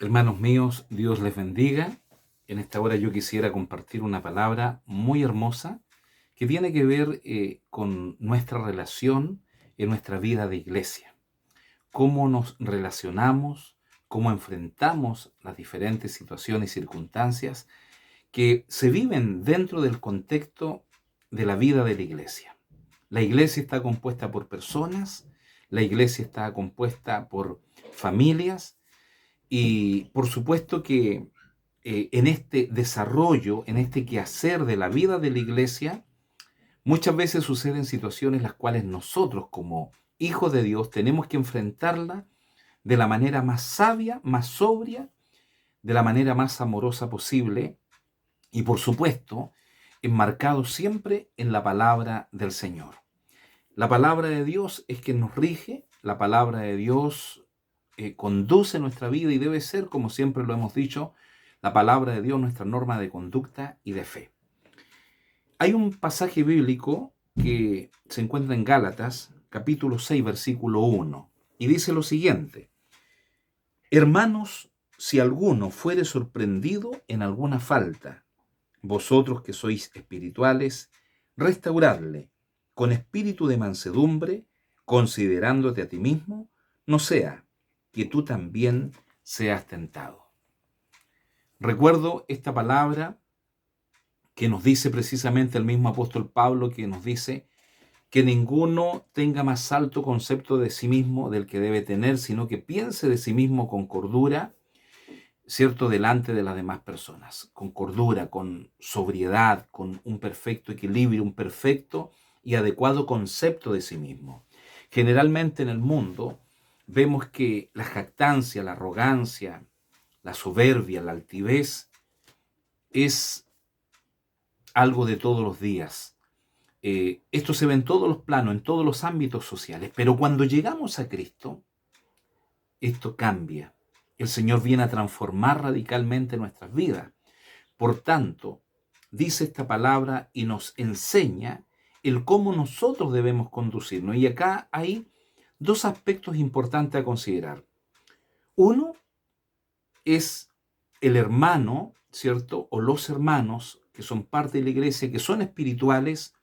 Hermanos míos, Dios les bendiga. En esta hora yo quisiera compartir una palabra muy hermosa que tiene que ver con nuestra relación en nuestra vida de iglesia. Cómo nos relacionamos, cómo enfrentamos las diferentes situaciones y circunstancias que se viven dentro del contexto de la vida de la iglesia. La iglesia está compuesta por personas, la iglesia está compuesta por familias, y por supuesto que en este desarrollo, en este quehacer de la vida de la iglesia, muchas veces suceden situaciones las cuales nosotros como hijos de Dios tenemos que enfrentarla de la manera más sabia, más sobria, de la manera más amorosa posible y por supuesto enmarcado siempre en la palabra del Señor. La palabra de Dios es quien nos rige, la palabra de Dios conduce nuestra vida y debe ser, como siempre lo hemos dicho, la palabra de Dios nuestra norma de conducta y de fe. Hay un pasaje bíblico que se encuentra en Gálatas, capítulo 6, versículo 1, y dice lo siguiente: Hermanos, si alguno fuere sorprendido en alguna falta, vosotros que sois espirituales, restauradle con espíritu de mansedumbre, considerándote a ti mismo, no sea que tú también seas tentado. Recuerdo esta palabra que nos dice precisamente el mismo apóstol Pablo, que nos dice que ninguno tenga más alto concepto de sí mismo del que debe tener, sino que piense de sí mismo con cordura, ¿cierto?, delante de las demás personas, con cordura, con sobriedad, con un perfecto equilibrio, un perfecto y adecuado concepto de sí mismo. Generalmente en el mundo vemos que la jactancia, la arrogancia, la soberbia, la altivez es algo de todos los días. Esto se ve en todos los planos, en todos los ámbitos sociales, pero cuando llegamos a Cristo, esto cambia. El Señor viene a transformar radicalmente nuestras vidas. Por tanto, dice esta palabra y nos enseña el cómo nosotros debemos conducirnos. Y acá hay dos aspectos importantes a considerar. Uno es el hermano, ¿cierto? O los hermanos que son parte de la iglesia, que son espirituales,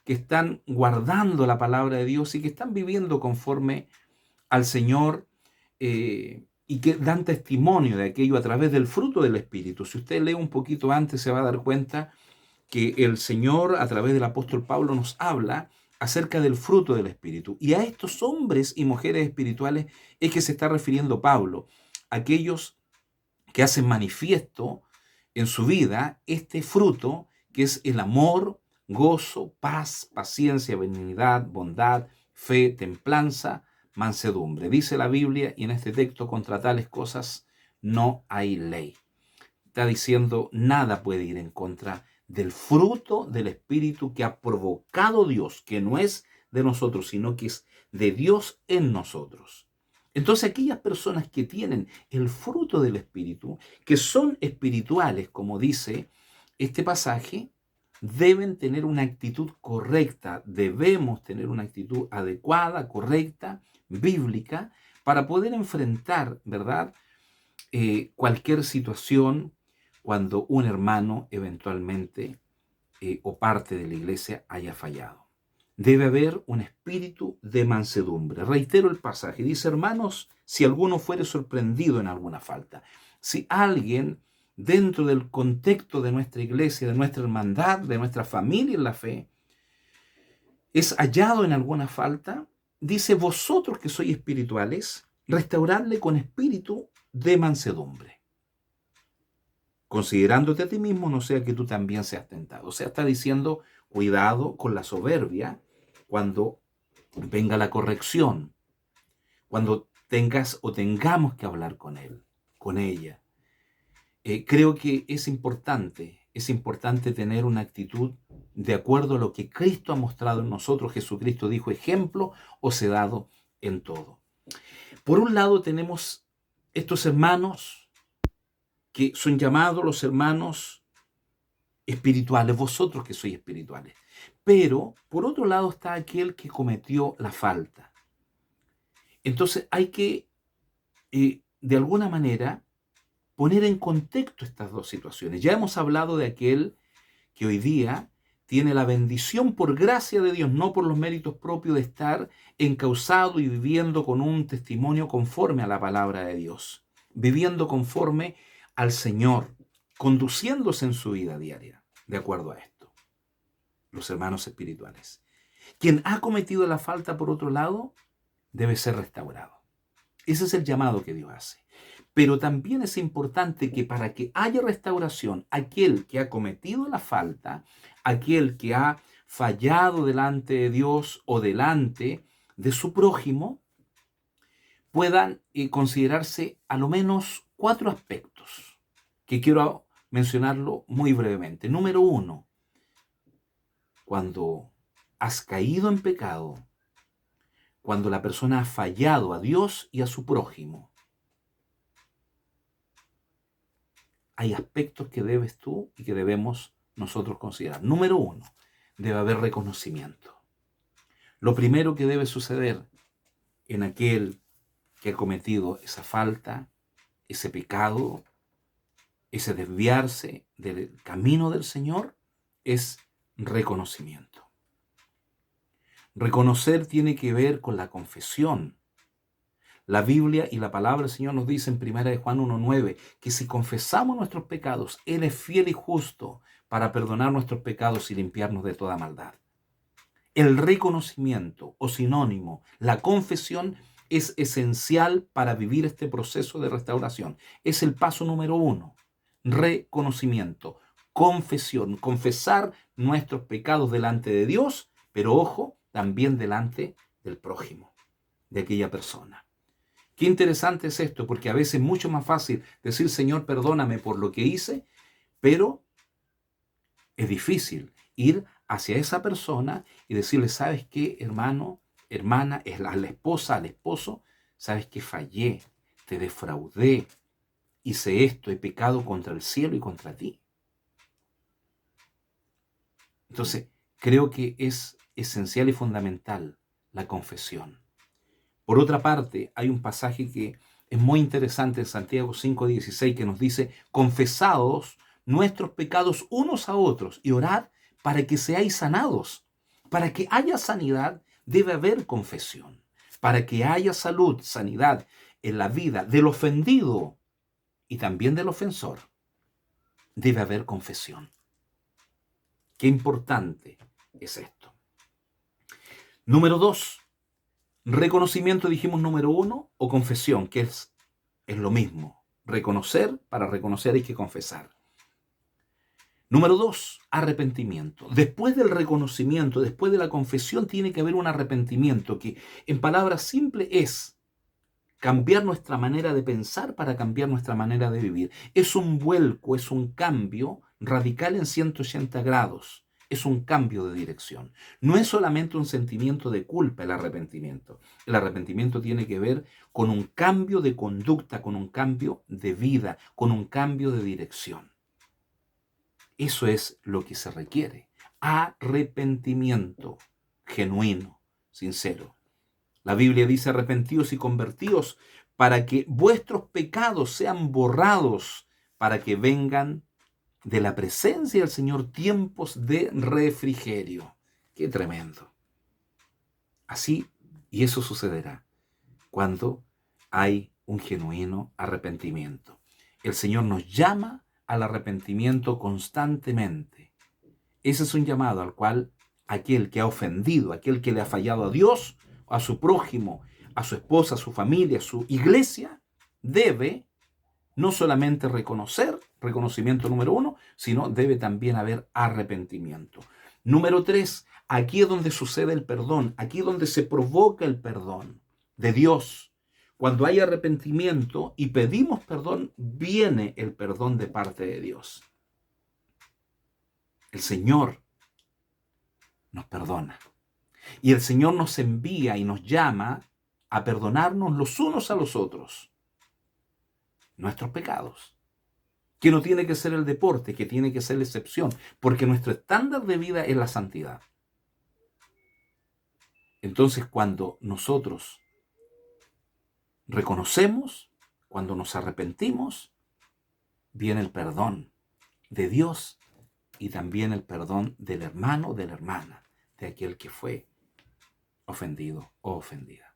que están guardando la palabra de Dios y que están viviendo conforme al Señor, y que dan testimonio de aquello a través del fruto del Espíritu. Si usted lee un poquito antes, se va a dar cuenta que el Señor, a través del apóstol Pablo, nos habla acerca del fruto del Espíritu. Y a estos hombres y mujeres espirituales es que se está refiriendo Pablo, aquellos que hacen manifiesto en su vida este fruto que es el amor, gozo, paz, paciencia, benignidad, bondad, fe, templanza, mansedumbre. Dice la Biblia, y en este texto, contra tales cosas no hay ley. Está diciendo, nada puede ir en contra del fruto del Espíritu que ha provocado Dios, que no es de nosotros, sino que es de Dios en nosotros. Entonces, aquellas personas que tienen el fruto del Espíritu, que son espirituales, como dice este pasaje, deben tener una actitud correcta, debemos tener una actitud adecuada, correcta, bíblica, para poder enfrentar, ¿verdad?, cualquier situación cuando un hermano eventualmente o parte de la iglesia haya fallado. Debe haber un espíritu de mansedumbre. Reitero el pasaje. Dice, hermanos, si alguno fuere sorprendido en alguna falta. Si alguien dentro del contexto de nuestra iglesia, de nuestra hermandad, de nuestra familia en la fe, es hallado en alguna falta, dice, vosotros que sois espirituales, restauradle con espíritu de mansedumbre, considerándote a ti mismo, no sea que tú también seas tentado. O sea, está diciendo, cuidado con la soberbia cuando venga la corrección, cuando tengas o tengamos que hablar con él, con ella. Creo que es importante tener una actitud de acuerdo a lo que Cristo ha mostrado en nosotros. Jesucristo dijo, ejemplo os he dado en todo. Por un lado tenemos estos hermanos que son llamados los hermanos espirituales, vosotros que sois espirituales. Pero, por otro lado, está aquel que cometió la falta. Entonces hay que, de alguna manera, poner en contexto estas dos situaciones. Ya hemos hablado de aquel que hoy día tiene la bendición por gracia de Dios, no por los méritos propios, de estar encauzado y viviendo con un testimonio conforme a la palabra de Dios, viviendo conforme al Señor, conduciéndose en su vida diaria, de acuerdo a esto. Los hermanos espirituales. Quien ha cometido la falta, por otro lado, debe ser restaurado. Ese es el llamado que Dios hace. Pero también es importante que para que haya restauración, aquel que ha cometido la falta, aquel que ha fallado delante de Dios o delante de su prójimo, puedan considerarse a lo menos 4 aspectos que quiero mencionarlo muy brevemente. Número 1, cuando has caído en pecado, cuando la persona ha fallado a Dios y a su prójimo, hay aspectos que debes tú y que debemos nosotros considerar. Número 1, debe haber reconocimiento. Lo primero que debe suceder en aquel que ha cometido esa falta, ese pecado, ese desviarse del camino del Señor, es reconocimiento. Reconocer tiene que ver con la confesión. La Biblia y la palabra del Señor nos dice en 1 Juan 1:9 que si confesamos nuestros pecados, Él es fiel y justo para perdonar nuestros pecados y limpiarnos de toda maldad. El reconocimiento o sinónimo, la confesión, es esencial para vivir este proceso de restauración. Es el paso número 1. Reconocimiento, confesión, confesar nuestros pecados delante de Dios, pero ojo, también delante del prójimo, de aquella persona. Qué interesante es esto, porque a veces es mucho más fácil decir, Señor, perdóname por lo que hice, pero es difícil ir hacia esa persona y decirle, ¿sabes qué, hermano, hermana, es la esposa, al esposo? ¿Sabes que fallé, te defraudé, hice esto, he pecado contra el cielo y contra ti? Entonces, creo que es esencial y fundamental la confesión. Por otra parte, hay un pasaje que es muy interesante en Santiago 5:16 que nos dice, confesaos nuestros pecados unos a otros y orad para que seáis sanados. Para que haya sanidad debe haber confesión. Para que haya salud, sanidad en la vida del ofendido y también del ofensor, debe haber confesión. Qué importante es esto. Número 2, reconocimiento, dijimos número 1, o confesión, que es lo mismo. Reconocer, para reconocer hay que confesar. Número 2, arrepentimiento. Después del reconocimiento, después de la confesión, tiene que haber un arrepentimiento que, en palabras simples, es cambiar nuestra manera de pensar para cambiar nuestra manera de vivir. Es un vuelco, es un cambio radical en 180 grados. Es un cambio de dirección. No es solamente un sentimiento de culpa el arrepentimiento. El arrepentimiento tiene que ver con un cambio de conducta, con un cambio de vida, con un cambio de dirección. Eso es lo que se requiere. Arrepentimiento genuino, sincero. La Biblia dice, arrepentíos y convertíos para que vuestros pecados sean borrados, para que vengan de la presencia del Señor tiempos de refrigerio. Qué tremendo. Así, y eso sucederá cuando hay un genuino arrepentimiento. El Señor nos llama al arrepentimiento constantemente. Ese es un llamado al cual aquel que ha ofendido, aquel que le ha fallado a Dios, a su prójimo, a su esposa, a su familia, a su iglesia, debe no solamente reconocer, reconocimiento número 1, sino debe también haber arrepentimiento. Número 3, aquí es donde sucede el perdón, aquí es donde se provoca el perdón de Dios. Cuando hay arrepentimiento y pedimos perdón, viene el perdón de parte de Dios. El Señor nos perdona. Y el Señor nos envía y nos llama a perdonarnos los unos a los otros nuestros pecados. Que no tiene que ser el deporte, que tiene que ser la excepción, porque nuestro estándar de vida es la santidad. Entonces, cuando nosotros reconocemos, cuando nos arrepentimos, viene el perdón de Dios y también el perdón del hermano o de la hermana, de aquel que fue ofendido o ofendida.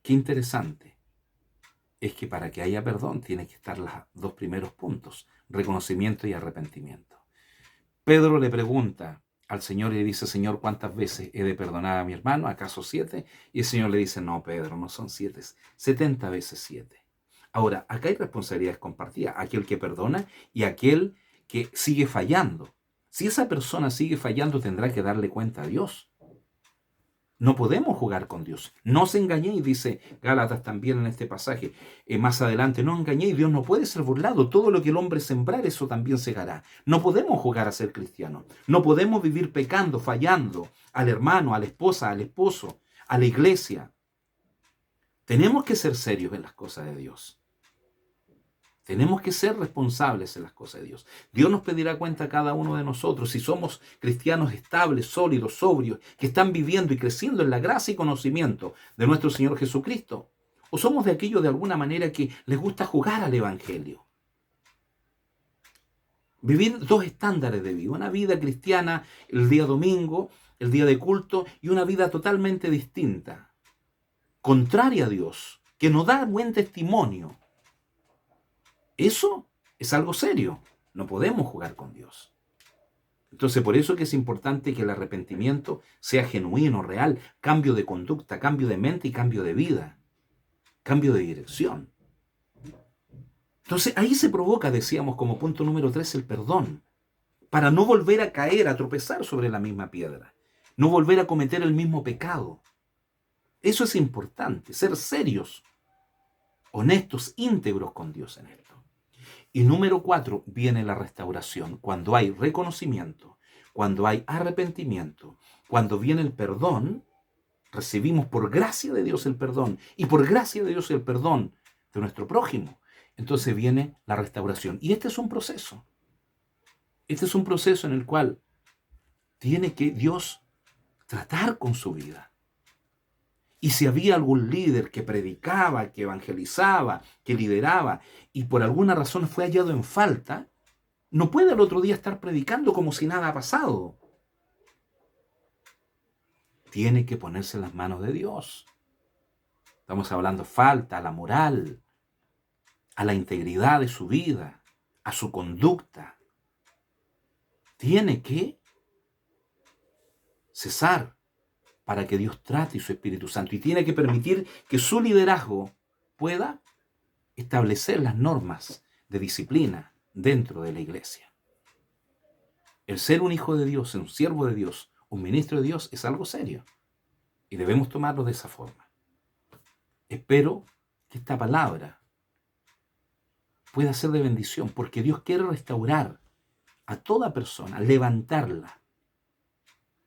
Qué interesante es que para que haya perdón tiene que estar los dos primeros puntos, reconocimiento y arrepentimiento. Pedro le pregunta al Señor y le dice: Señor, ¿cuántas veces he de perdonar a mi hermano? ¿Acaso 7? Y el Señor le dice: no, Pedro, no son 7, 70 veces 7. Ahora, acá hay responsabilidades compartidas, aquel que perdona y aquel que sigue fallando. Si esa persona sigue fallando, tendrá que darle cuenta a Dios. No podemos jugar con Dios. No os engañéis, dice Gálatas también en este pasaje. Más adelante, no engañéis, Dios no puede ser burlado. Todo lo que el hombre sembrar, eso también segará. No podemos jugar a ser cristianos. No podemos vivir pecando, fallando al hermano, a la esposa, al esposo, a la iglesia. Tenemos que ser serios en las cosas de Dios. Tenemos que ser responsables en las cosas de Dios. Dios nos pedirá cuenta a cada uno de nosotros si somos cristianos estables, sólidos, sobrios, que están viviendo y creciendo en la gracia y conocimiento de nuestro Señor Jesucristo. O somos de aquellos de alguna manera que les gusta jugar al Evangelio. Vivir dos estándares de vida. Una vida cristiana el día domingo, el día de culto, y una vida totalmente distinta, contraria a Dios, que nos da buen testimonio. Eso es algo serio. No podemos jugar con Dios. Entonces, por eso que es importante que el arrepentimiento sea genuino, real, cambio de conducta, cambio de mente y cambio de vida, cambio de dirección. Entonces, ahí se provoca, decíamos como punto número 3, el perdón, para no volver a caer, a tropezar sobre la misma piedra, no volver a cometer el mismo pecado. Eso es importante, ser serios, honestos, íntegros con Dios en esto. Y número 4, viene la restauración. Cuando hay reconocimiento, cuando hay arrepentimiento, cuando viene el perdón, recibimos por gracia de Dios el perdón y por gracia de Dios el perdón de nuestro prójimo. Entonces viene la restauración. Y este es un proceso. Este es un proceso en el cual tiene que Dios tratar con su vida. Y si había algún líder que predicaba, que evangelizaba, que lideraba, y por alguna razón fue hallado en falta, no puede al otro día estar predicando como si nada ha pasado. Tiene que ponerse en las manos de Dios. Estamos hablando falta a la moral, a la integridad de su vida, a su conducta. Tiene que cesar para que Dios trate su Espíritu Santo, y tiene que permitir que su liderazgo pueda establecer las normas de disciplina dentro de la iglesia. El ser un hijo de Dios, un siervo de Dios, un ministro de Dios es algo serio y debemos tomarlo de esa forma. Espero que esta palabra pueda ser de bendición, porque Dios quiere restaurar a toda persona, levantarla.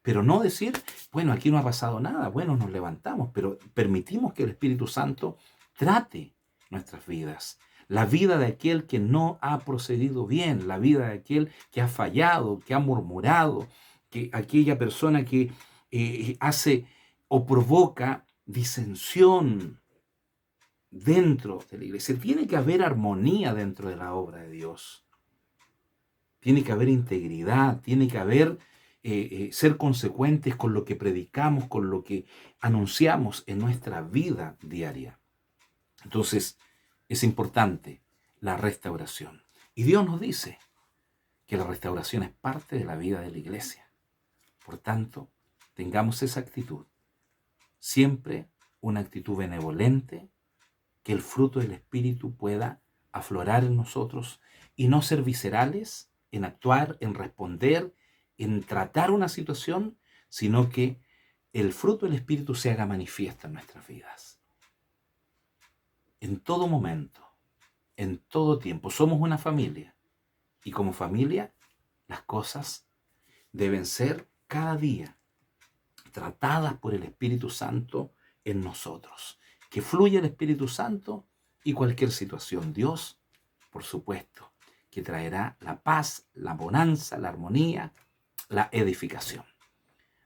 Pero no decir, bueno, aquí no ha pasado nada, bueno, nos levantamos, pero permitimos que el Espíritu Santo trate nuestras vidas. La vida de aquel que no ha procedido bien, la vida de aquel que ha fallado, que ha murmurado, que aquella persona que hace o provoca disensión dentro de la iglesia. Tiene que haber armonía dentro de la obra de Dios. Tiene que haber integridad, tiene que haber ser consecuentes con lo que predicamos, con lo que anunciamos en nuestra vida diaria. Entonces, es importante la restauración. Y Dios nos dice que la restauración es parte de la vida de la iglesia. Por tanto, tengamos esa actitud. Siempre una actitud benevolente, que el fruto del Espíritu pueda aflorar en nosotros y no ser viscerales en actuar, en responder, en tratar una situación, sino que el fruto del Espíritu se haga manifiesto en nuestras vidas. En todo momento, en todo tiempo, somos una familia. Y como familia, las cosas deben ser cada día tratadas por el Espíritu Santo en nosotros. Que fluya el Espíritu Santo y cualquier situación. Dios, por supuesto, que traerá la paz, la bonanza, la armonía, la edificación.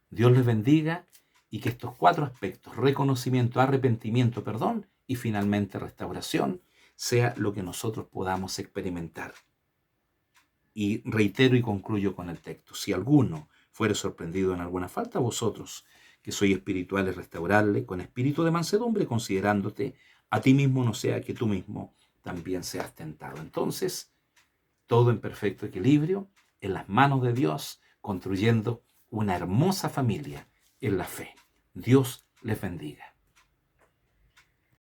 Dios les bendiga y que estos 4 aspectos, reconocimiento, arrepentimiento, perdón y finalmente restauración, sea lo que nosotros podamos experimentar. Y reitero y concluyo con el texto: si alguno fuere sorprendido en alguna falta, vosotros, que sois espirituales, restaurarle con espíritu de mansedumbre, considerándote a ti mismo, no sea que tú mismo también seas tentado. Entonces, todo en perfecto equilibrio, en las manos de Dios, construyendo una hermosa familia en la fe. Dios les bendiga.